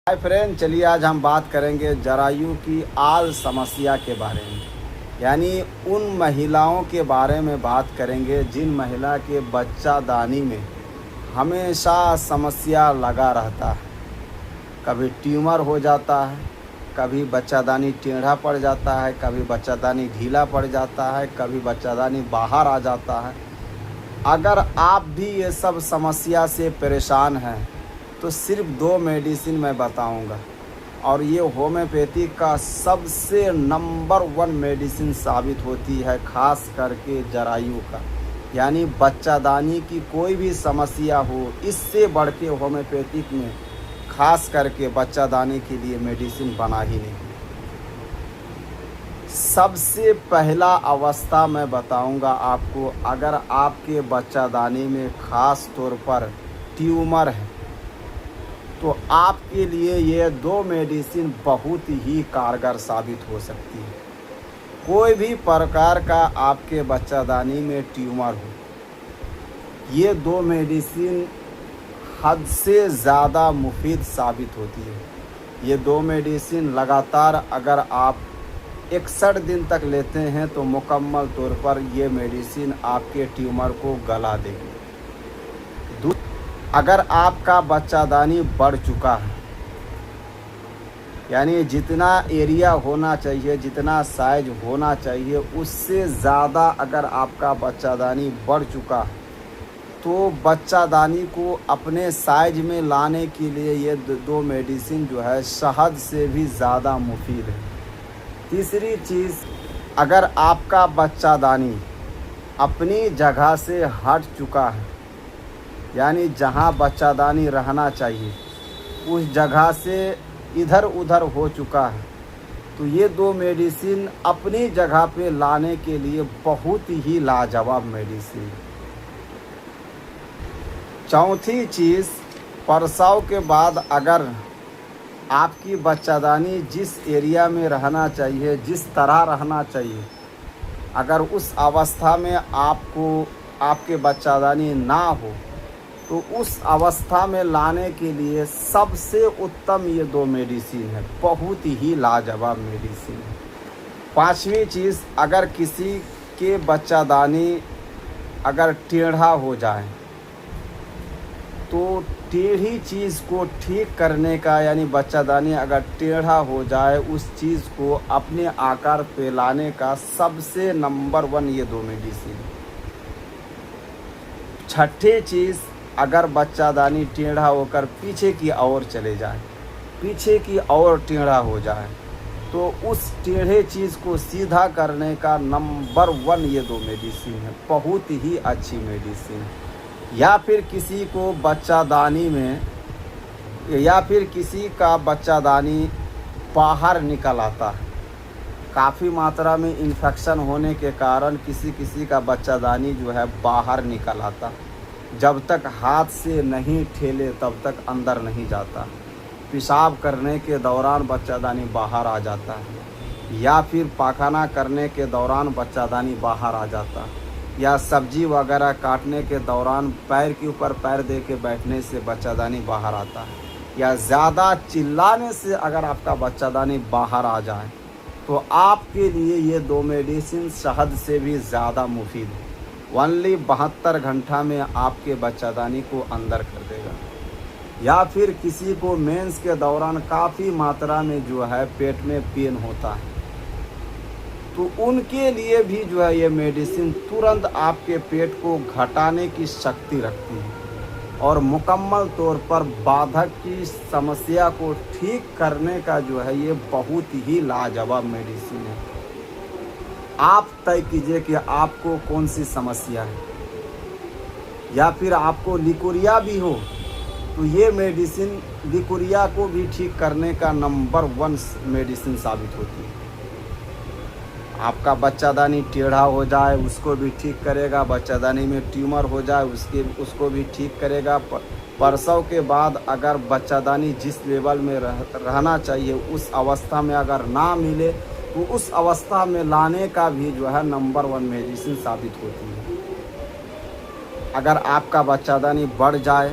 Hi friend, चलिए आज हम बात करेंगे जरायु की आल समस्या के बारे में। यानी उन महिलाओं के बारे में बात करेंगे जिन महिला के बच्चादानी में हमेशा समस्या लगा रहता है। कभी ट्यूमर हो जाता है, कभी बच्चादानी टेढ़ा पड़ जाता है, कभी बच्चादानी ढीला पड़ जाता है, कभी बच्चादानी बाहर आ जाता है। अगर आप भी ये सब समस्या से परेशान हैं तो सिर्फ 2 मेडिसिन मैं बताऊंगा, और ये होम्योपैथी का सबसे नंबर 1 मेडिसिन साबित होती है, खास करके जरायु का। यानी बच्चादानी की कोई भी समस्या हो, इससे बढ़ के होम्योपैथिक में खास करके बच्चादानी के लिए मेडिसिन बना ही नहीं। सबसे पहला अवस्था मैं बताऊंगा आपको, अगर आपके बच्चादानी में खास तौर पर ट्यूमर है तो आपके लिए ये 2 मेडिसिन बहुत ही कारगर साबित हो सकती है। कोई भी प्रकार का आपके बच्चादानी में ट्यूमर हो, ये 2 मेडिसिन हद से ज़्यादा मुफीद साबित होती है। ये 2 मेडिसिन लगातार अगर आप 61 दिन तक लेते हैं तो मुकम्मल तौर पर ये मेडिसिन आपके ट्यूमर को गला देगी। अगर आपका बच्चादानी बढ़ चुका है, यानी जितना एरिया होना चाहिए, जितना साइज होना चाहिए, उससे ज़्यादा अगर आपका बच्चादानी बढ़ चुका है तो बच्चादानी को अपने साइज में लाने के लिए ये 2 मेडिसिन जो है शहद से भी ज़्यादा मुफीद है। तीसरी चीज़, अगर आपका बच्चादानी अपनी जगह से हट चुका है, यानी जहां बच्चादानी रहना चाहिए उस जगह से इधर उधर हो चुका है, तो ये 2 मेडिसिन अपनी जगह पे लाने के लिए बहुत ही लाजवाब मेडिसिन। चौथी चीज़, प्रसव के बाद अगर आपकी बच्चादानी जिस एरिया में रहना चाहिए, जिस तरह रहना चाहिए, अगर उस अवस्था में आपके बच्चादानी ना हो तो उस अवस्था में लाने के लिए सबसे उत्तम ये 2 मेडिसिन है, बहुत ही लाजवाब मेडिसिन है। 5वीं चीज़, अगर किसी के बच्चादानी अगर टेढ़ा हो जाए तो टेढ़ी चीज़ को ठीक करने का, यानी बच्चादानी अगर टेढ़ा हो जाए उस चीज़ को अपने आकार पे लाने का सबसे नंबर 1 ये 2 मेडिसिन। 6ठी चीज़, अगर बच्चादानी टेढ़ा होकर पीछे की ओर चले जाए, पीछे की ओर टेढ़ा हो जाए, तो उस टेढ़े चीज़ को सीधा करने का नंबर 1 ये 2 मेडिसिन है, बहुत ही अच्छी मेडिसिन है। या फिर किसी को बच्चादानी में, या फिर किसी का बच्चादानी बाहर निकल आता है, काफ़ी मात्रा में इन्फेक्शन होने के कारण किसी का बच्चादानी जो है बाहर निकल आता, जब तक हाथ से नहीं ठेले तब तक अंदर नहीं जाता। पेशाब करने के दौरान बच्चादानी बाहर आ जाता है, या फिर पाखाना करने के दौरान बच्चादानी बाहर आ जाता है, या सब्जी वगैरह काटने के दौरान पैर के ऊपर पैर दे के बैठने से बच्चादानी बाहर आता है, या ज़्यादा चिल्लाने से अगर आपका बच्चादानी बाहर आ जाए तो आपके लिए ये 2 मेडिसिन शहद से भी ज़्यादा मुफीद है। ओनली 72 घंटा में आपके बच्चादानी को अंदर कर देगा। या फिर किसी को मेंस के दौरान काफ़ी मात्रा में जो है पेट में पेन होता है, तो उनके लिए भी जो है ये मेडिसिन तुरंत आपके पेट को घटाने की शक्ति रखती है, और मुकम्मल तौर पर बाधक की समस्या को ठीक करने का जो है ये बहुत ही लाजवाब मेडिसिन है। आप तय कीजिए कि आपको कौन सी समस्या है, या फिर आपको लिकोरिया भी हो तो ये मेडिसिन लिकोरिया को भी ठीक करने का नंबर 1 मेडिसिन साबित होती है। आपका बच्चादानी टेढ़ा हो जाए उसको भी ठीक करेगा, बच्चादानी में ट्यूमर हो जाए उसको भी ठीक करेगा। प्रसव के बाद अगर बच्चादानी जिस लेवल में रहना चाहिए उस अवस्था में अगर ना मिले तो उस अवस्था में लाने का भी जो है नंबर 1 मेडिसिन साबित होती है। अगर आपका बच्चादानी बढ़ जाए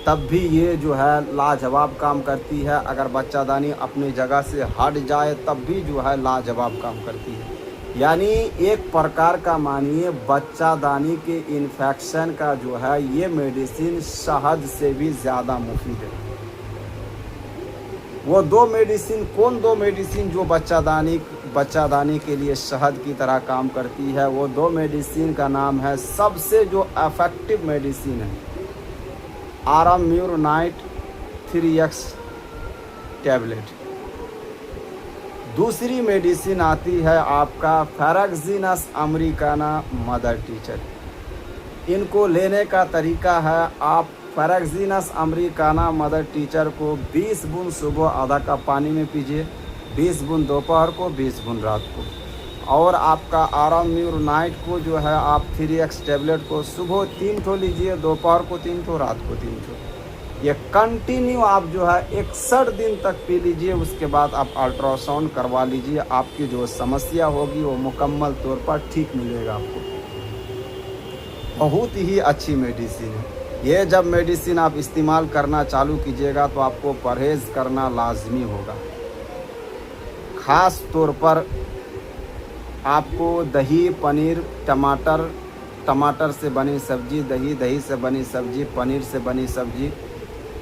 तब भी ये जो है लाजवाब काम करती है। अगर बच्चादानी अपनी जगह से हट जाए तब भी जो है लाजवाब काम करती है। यानी एक प्रकार का मानिए बच्चादानी के इन्फेक्शन का जो है ये मेडिसिन शहद से भी ज़्यादा मुफीद है। वो दो मेडिसिन, कौन दो मेडिसिन जो बच्चादानी के लिए शहद की तरह काम करती है? वो दो मेडिसिन का नाम है, सबसे जो इफेक्टिव मेडिसिन है, आराम्यूरनाइट 3x टैबलेट। दूसरी मेडिसिन आती है आपका फेरेक्सिनस अमेरिकाना मदर टीचर। इनको लेने का तरीका है, आप फेरेक्सिनस अमेरिकाना मदर टीचर को 20 बूंद सुबह आधा कप पानी में पीजिए, 20 बूंद दोपहर को, 20 बूंद रात को। और आपका आराम्यूरनाइट को जो है आप 3x टैबलेट को सुबह 3 ठो लीजिए, दोपहर को 3 ठो, रात को 3 ठो। ये कंटिन्यू आप जो है 61 दिन तक पी लीजिए। उसके बाद आप अल्ट्रासाउंड करवा लीजिए, आपकी जो समस्या होगी वो मुकम्मल तौर पर ठीक मिलेगा आपको। बहुत ही अच्छी मेडिसिन है ये। जब मेडिसिन आप इस्तेमाल करना चालू कीजिएगा तो आपको परहेज़ करना लाजमी होगा। ख़ास तौर पर आपको दही, पनीर, टमाटर से बनी सब्ज़ी, दही से बनी सब्ज़ी, पनीर से बनी सब्ज़ी,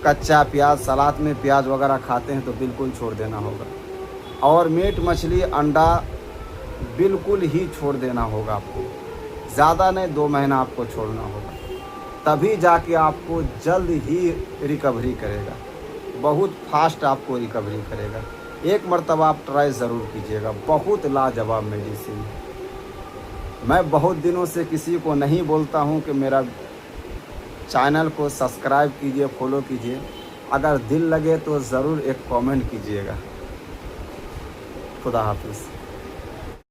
कच्चा प्याज, सलाद में प्याज वगैरह खाते हैं तो बिल्कुल छोड़ देना होगा। और मीट, मछली, अंडा बिल्कुल ही छोड़ देना होगा आपको। ज़्यादा नहीं, 2 महीना आपको छोड़ना होगा, तभी जाके आपको जल्द ही रिकवरी करेगा। बहुत फास्ट आपको रिकवरी करेगा। एक मरतबा आप ट्राई ज़रूर कीजिएगा, बहुत लाजवाब मेडिसिन है। मैं बहुत दिनों से किसी को नहीं बोलता हूँ कि मेरा चैनल को सब्सक्राइब कीजिए, फॉलो कीजिए। अगर दिल लगे तो ज़रूर एक कमेंट कीजिएगा। खुदा हाफिज़।